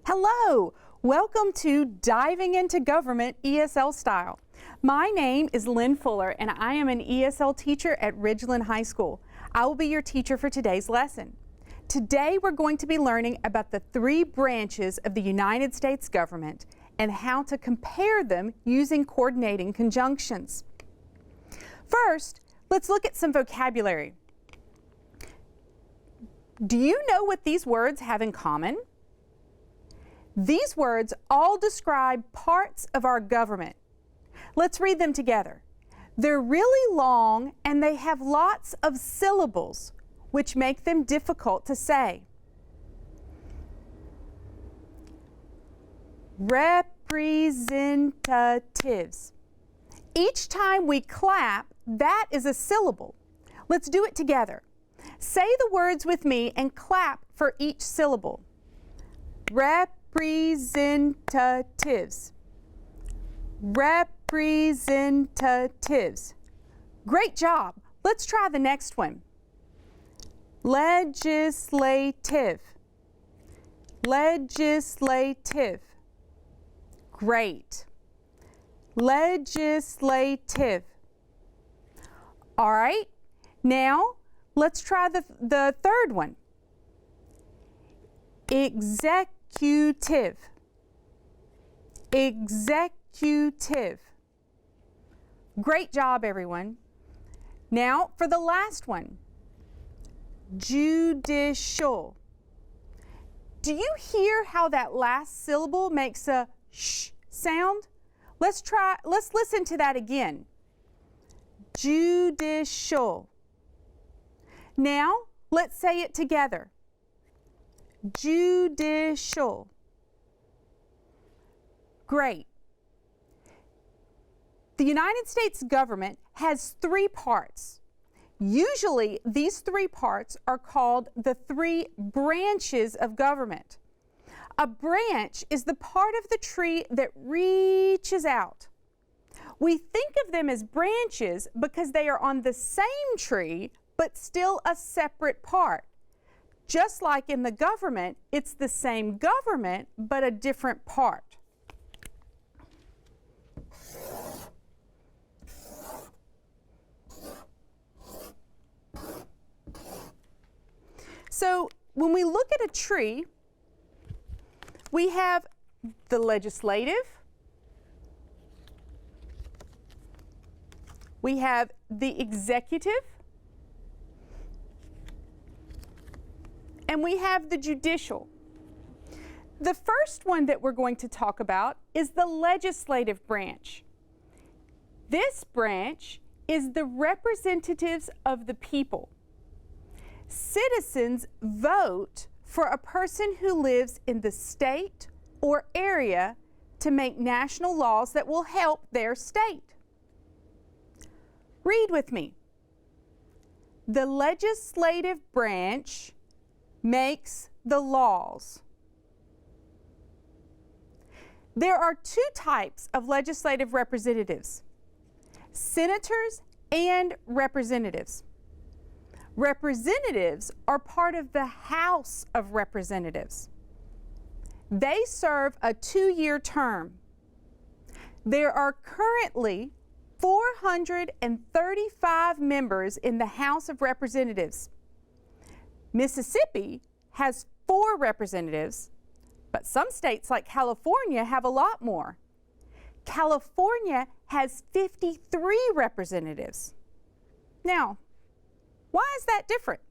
Hello! Welcome to Diving into Government ESL Style. My name is Lynn Fuller and I am an ESL teacher at Ridgeland High School. I will be your teacher for today's lesson. Today we're going to be learning about the three branches of the United States government and how to compare them using coordinating conjunctions. First, let's look at some vocabulary. Do you know what these words have in common? These words all describe parts of our government. Let's read them together. They're really long and they have lots of syllables, which make them difficult to say. Representatives. Each time we clap, that is a syllable. Let's do it together. Say the words with me and clap for each syllable. Representatives. Representatives. Great job. Let's try the next one. Legislative. Legislative. Great. Legislative. All right. Now, let's try the third one. Executive. Executive. Great job, everyone. Now, for the last one. Judicial. Do you hear how that last syllable makes a sh sound? Let's listen to that again. Judicial. Now, let's say it together. Judicial. Great. The United States government has three parts. Usually, these three parts are called the three branches of government. A branch is the part of the tree that reaches out. We think of them as branches because they are on the same tree, but still a separate part. Just like in the government, it's the same government, but a different part. So when we look at a tree, we have the legislative, we have the executive, and we have the judicial. The first one that we're going to talk about is the legislative branch. This branch is the representatives of the people. Citizens vote for a person who lives in the state or area to make national laws that will help their state. Read with me. The legislative branch makes the laws. There are two types of legislative representatives, senators and representatives. Representatives are part of the House of Representatives. They serve a 2-year term. There are currently 435 members in the House of Representatives. Mississippi has 4 representatives, but some states like California have a lot more. California has 53 representatives. Now, why is that different?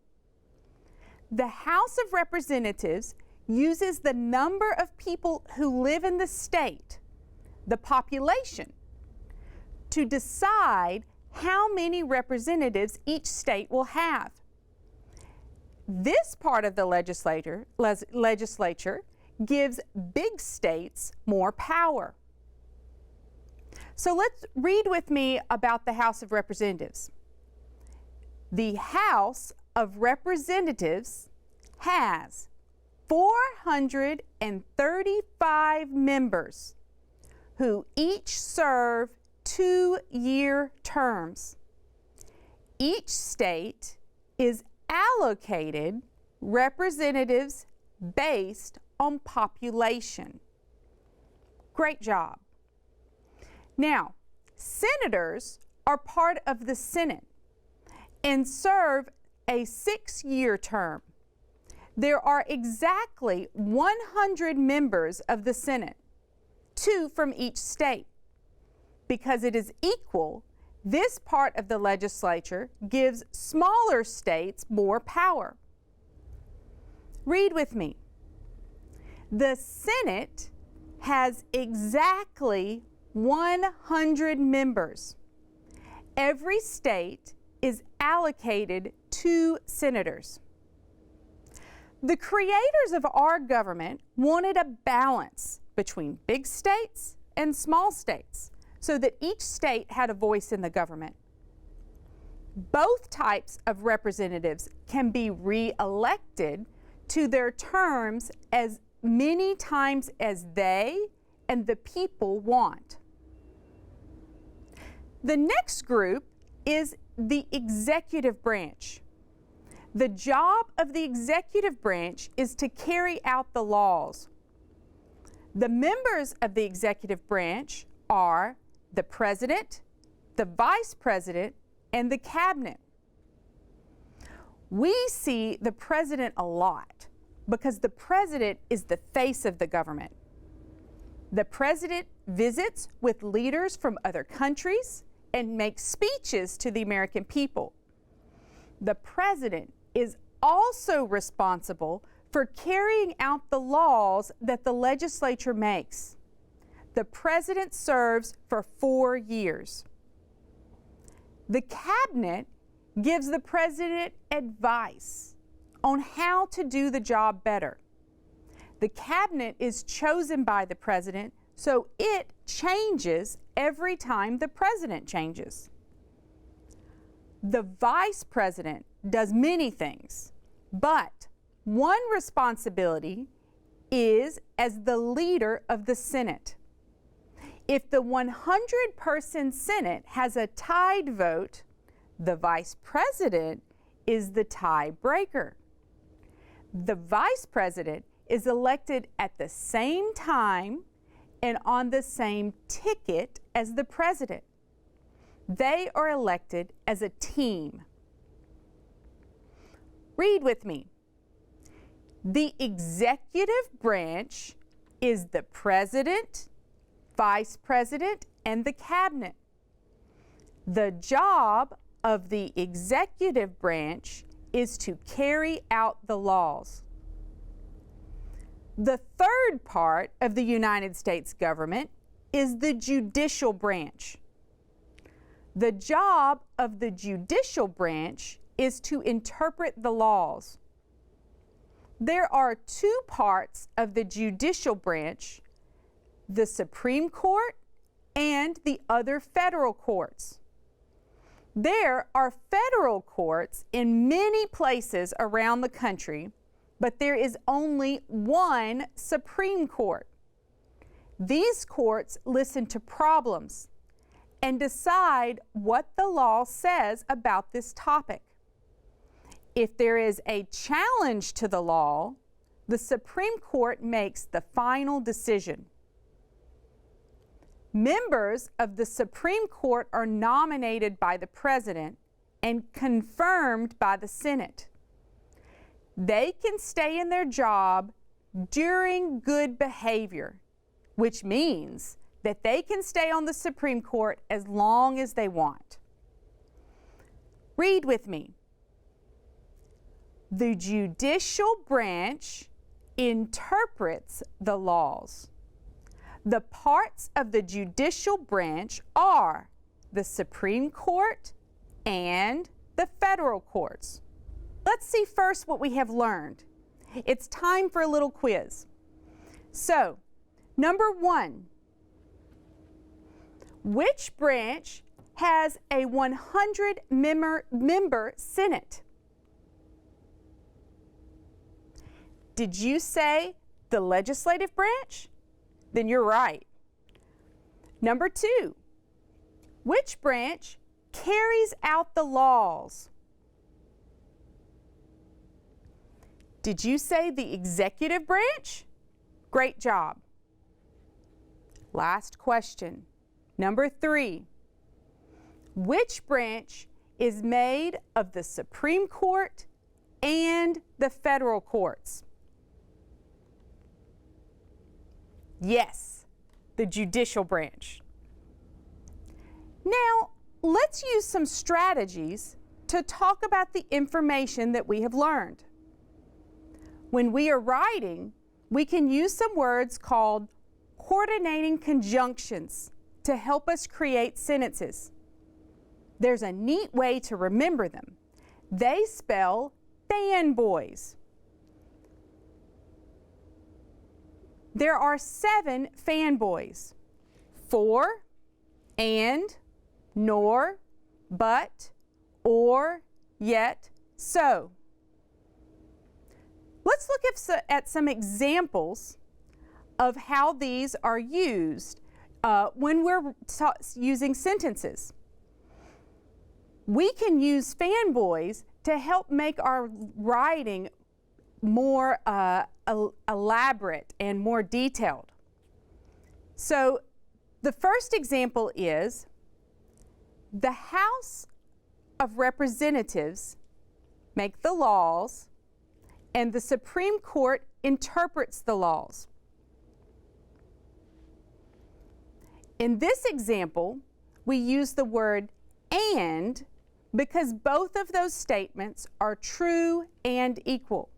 The House of Representatives uses the number of people who live in the state, the population, to decide how many representatives each state will have. This part of the legislature gives big states more power. So let's read with me about the House of Representatives. The House of Representatives has 435 members who each serve 2-year terms. Each state is allocated representatives based on population. Great job. Now, senators are part of the Senate and serve a 6-year term. There are exactly 100 members of the Senate, 2 from each state. Because it is equal, this part of the legislature gives smaller states more power. Read with me. The Senate has exactly 100 members. Every state is allocated 2 senators. The creators of our government wanted a balance between big states and small states so that each state had a voice in the government. Both types of representatives can be re-elected to their terms as many times as they and the people want. The next group is the executive branch. The job of the executive branch is to carry out the laws. The members of the executive branch are the president, the vice president, and the cabinet. We see the president a lot because the president is the face of the government. The president visits with leaders from other countries and makes speeches to the American people. The president is also responsible for carrying out the laws that the legislature makes. The president serves for 4 years. The cabinet gives the president advice on how to do the job better. The cabinet is chosen by the president, so it changes every time the president changes. The vice president does many things, but one responsibility is as the leader of the Senate. If the 100-person Senate has a tied vote, the vice president is the tiebreaker. The vice president is elected at the same time and on the same ticket as the president. They are elected as a team. Read with me. The executive branch is the president, vice president, and the cabinet. The job of the executive branch is to carry out the laws. The third part of the United States government is the judicial branch. The job of the judicial branch is to interpret the laws. There are 2 parts of the judicial branch, the Supreme Court and the other federal courts. There are federal courts in many places around the country, but there is only one Supreme Court. These courts listen to problems and decide what the law says about this topic. If there is a challenge to the law, the Supreme Court makes the final decision. Members of the Supreme Court are nominated by the President and confirmed by the Senate. They can stay in their job during good behavior, which means that they can stay on the Supreme Court as long as they want. Read with me. The judicial branch interprets the laws. The parts of the judicial branch are the Supreme Court and the federal courts. Let's see first what we have learned. It's time for a little quiz. So, number 1, which branch has a 100-member Senate? Did you say the legislative branch? Then you're right. Number 2, which branch carries out the laws? Did you say the executive branch? Great job. Last question. Number 3. Which branch is made of the Supreme Court and the federal courts? Yes, the judicial branch. Now, let's use some strategies to talk about the information that we have learned. When we are writing, we can use some words called coordinating conjunctions to help us create sentences. There's a neat way to remember them. They spell fanboys. There are 7 fanboys: for, and, nor, but, or, yet, so. Let's look at some examples of how these are used when we're using sentences. We can use fanboys to help make our writing more elaborate and more detailed. So the first example is, the House of Representatives make the laws and the Supreme Court interprets the laws. In this example, we use the word and because both of those statements are true and equal.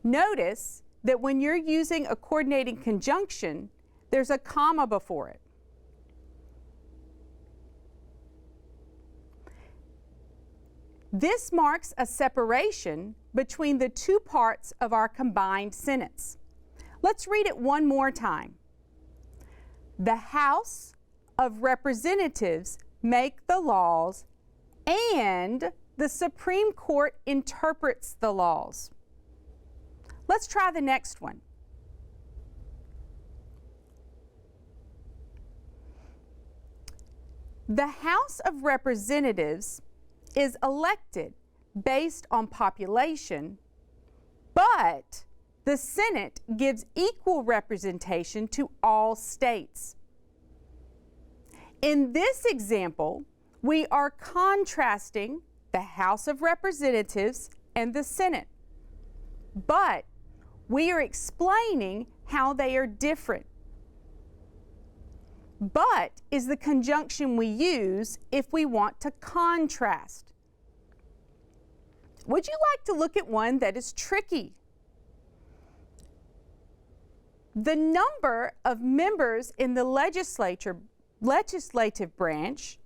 Notice that when you're using a coordinating conjunction, there's a comma before it. This marks a separation between the two parts of our combined sentence. Let's read it one more time. The House of Representatives make the laws and the Supreme Court interprets the laws. Let's try the next one. The House of Representatives is elected based on population, but the Senate gives equal representation to all states. In this example, we are contrasting the House of Representatives and the Senate, but we are explaining how they are different. But is the conjunction we use if we want to contrast. Would you like to look at one that is tricky? The number of members in the legislative branch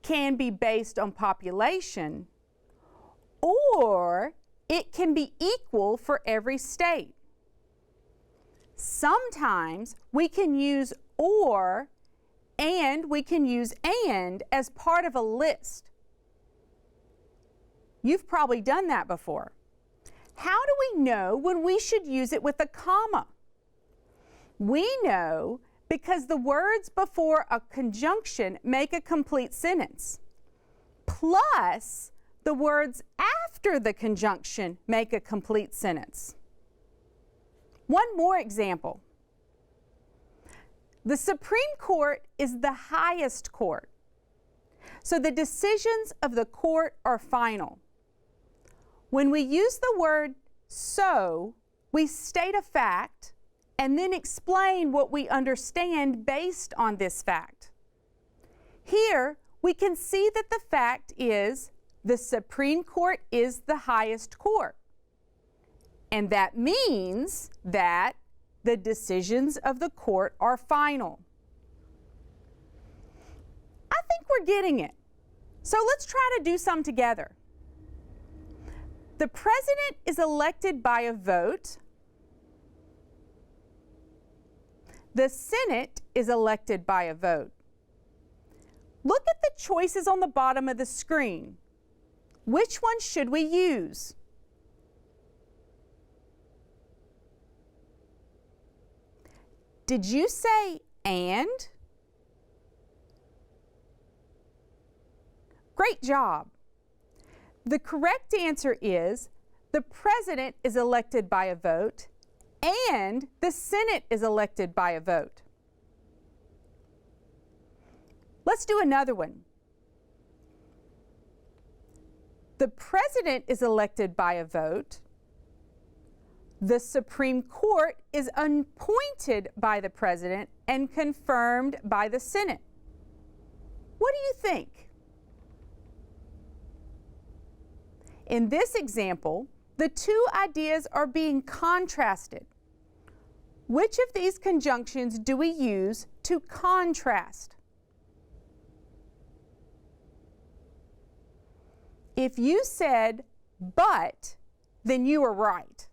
can be based on population, or it can be equal for every state. Sometimes we can use or, and we can use and as part of a list. You've probably done that before. How do we know when we should use it with a comma? We know because the words before a conjunction make a complete sentence, plus the words after the conjunction make a complete sentence. One more example. The Supreme Court is the highest court, so the decisions of the court are final. When we use the word so, we state a fact and then explain what we understand based on this fact. Here, we can see that the fact is the Supreme Court is the highest court. And that means that the decisions of the court are final. I think we're getting it. So let's try to do some together. The president is elected by a vote. The Senate is elected by a vote. Look at the choices on the bottom of the screen. Which one should we use? Did you say and? Great job. The correct answer is the president is elected by a vote and the Senate is elected by a vote. Let's do another one. The President is elected by a vote. The Supreme Court is appointed by the President and confirmed by the Senate. What do you think? In this example, the two ideas are being contrasted. Which of these conjunctions do we use to contrast? If you said but, then you are right.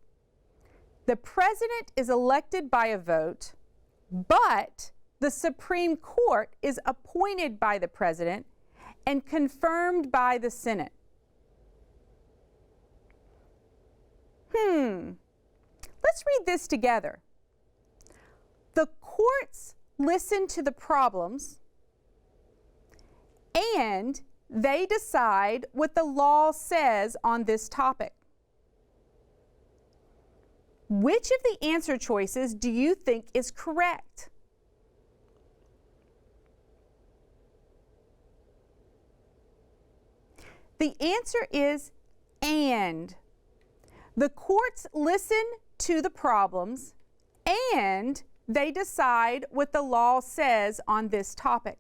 The President is elected by a vote, but the Supreme Court is appointed by the President and confirmed by the Senate. Let's read this together. The courts listen to the problems and they decide what the law says on this topic. Which of the answer choices do you think is correct? The answer is and. The courts listen to the problems and they decide what the law says on this topic.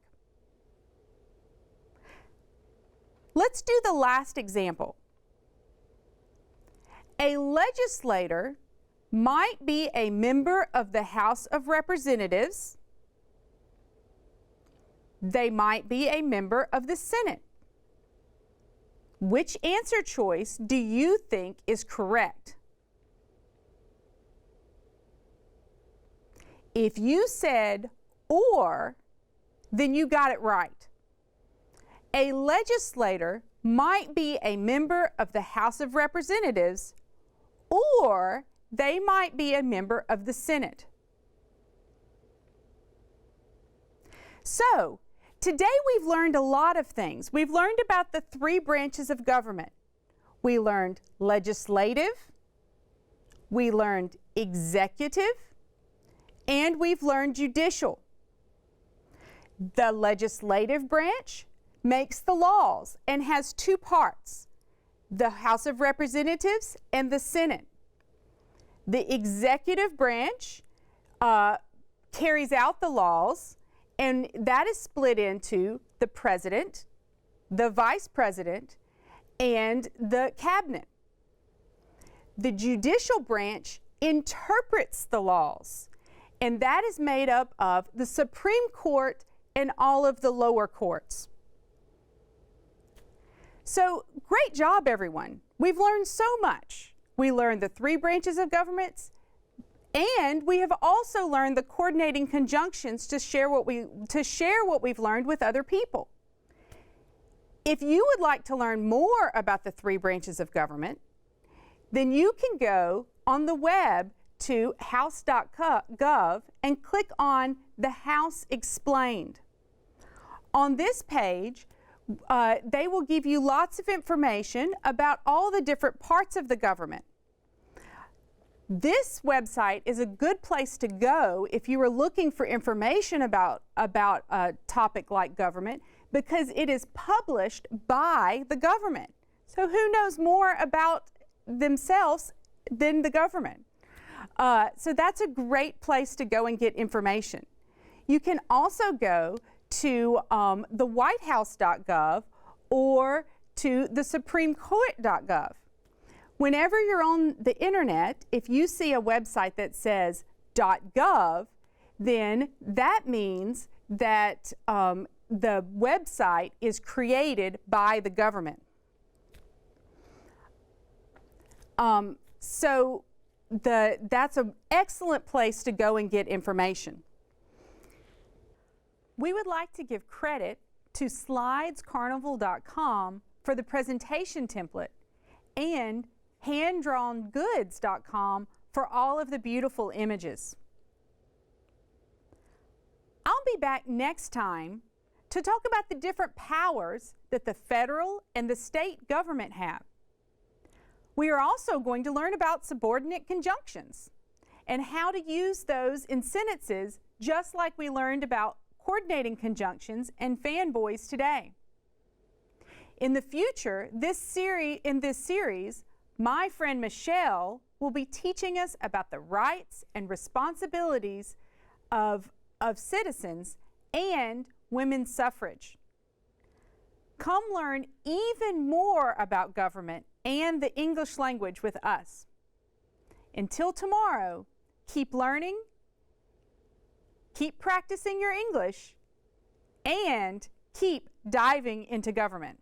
Let's do the last example. A legislator might be a member of the House of Representatives. They might be a member of the Senate. Which answer choice do you think is correct? If you said or, then you got it right. A legislator might be a member of the House of Representatives, or they might be a member of the Senate. So, today we've learned a lot of things. We've learned about the three branches of government. We learned legislative, we learned executive, and we've learned judicial. The legislative branch makes the laws and has two parts, the House of Representatives and the Senate. The executive branch carries out the laws, and that is split into the President, the Vice President, and the Cabinet. The judicial branch interprets the laws, and that is made up of the Supreme Court and all of the lower courts. So, great job, everyone. We've learned so much. We learned the three branches of governments, and we have also learned the coordinating conjunctions to share what we've learned with other people. If you would like to learn more about the three branches of government, then you can go on the web to house.gov and click on the House Explained. On this page, they will give you lots of information about all the different parts of the government. This website is a good place to go if you are looking for information about a topic like government, because it is published by the government. So who knows more about themselves than the government? So that's a great place to go and get information. You can also go to the whitehouse.gov or to the supremecourt.gov. Whenever you're on the internet, if you see a website that says .gov, then that means that the website is created by the government. So that's an excellent place to go and get information. We would like to give credit to slidescarnival.com for the presentation template and handdrawngoods.com for all of the beautiful images. I'll be back next time to talk about the different powers that the federal and the state government have. We are also going to learn about subordinate conjunctions and how to use those in sentences, just like we learned about coordinating conjunctions and fanboys today. In the future, in this series, my friend Michelle will be teaching us about the rights and responsibilities of citizens and women's suffrage. Come learn even more about government and the English language with us. Until tomorrow, keep learning, keep practicing your English, and keep diving into government.